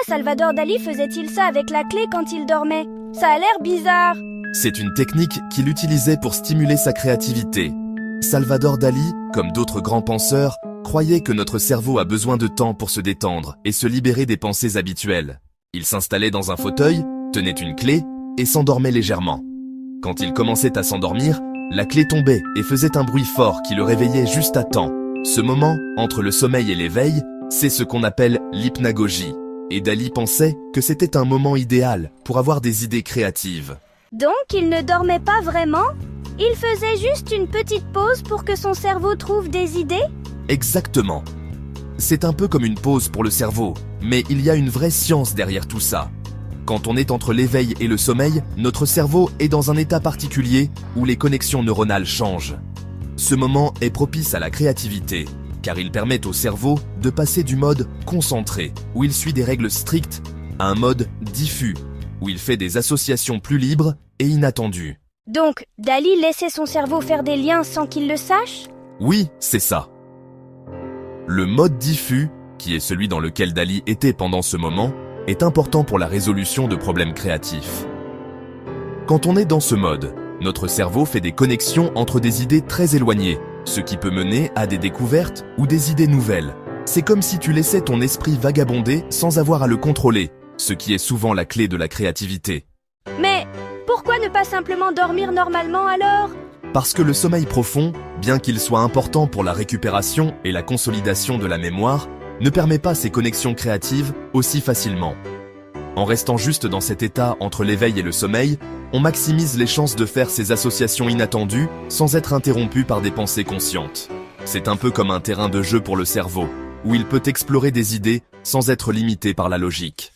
Salvador Dali faisait-il ça avec la clé quand il dormait? Ça a l'air bizarre. C'est une technique qu'il utilisait pour stimuler sa créativité. Salvador Dali, comme d'autres grands penseurs, croyait que notre cerveau a besoin de temps pour se détendre et se libérer des pensées habituelles. Il s'installait dans un fauteuil, tenait une clé et s'endormait légèrement. Quand il commençait à s'endormir, la clé tombait et faisait un bruit fort qui le réveillait juste à temps. Ce moment, entre le sommeil et l'éveil, c'est ce qu'on appelle l'hypnagogie. Et Dali pensait que c'était un moment idéal pour avoir des idées créatives. Donc il ne dormait pas vraiment? Il faisait juste une petite pause pour que son cerveau trouve des idées? Exactement. C'est un peu comme une pause pour le cerveau, mais il y a une vraie science derrière tout ça. Quand on est entre l'éveil et le sommeil, notre cerveau est dans un état particulier où les connexions neuronales changent. Ce moment est propice à la créativité, car il permet au cerveau de passer du mode concentré, où il suit des règles strictes, à un mode diffus, où il fait des associations plus libres et inattendues. Donc, Dali laissait son cerveau faire des liens sans qu'il le sache? Oui, c'est ça. Le mode diffus, qui est celui dans lequel Dali était pendant ce moment, est important pour la résolution de problèmes créatifs. Quand on est dans ce mode, notre cerveau fait des connexions entre des idées très éloignées, ce qui peut mener à des découvertes ou des idées nouvelles. C'est comme si tu laissais ton esprit vagabonder sans avoir à le contrôler, ce qui est souvent la clé de la créativité. Mais pourquoi ne pas simplement dormir normalement alors? Parce que le sommeil profond, bien qu'il soit important pour la récupération et la consolidation de la mémoire, ne permet pas ces connexions créatives aussi facilement. En restant juste dans cet état entre l'éveil et le sommeil, on maximise les chances de faire ces associations inattendues sans être interrompu par des pensées conscientes. C'est un peu comme un terrain de jeu pour le cerveau, où il peut explorer des idées sans être limité par la logique.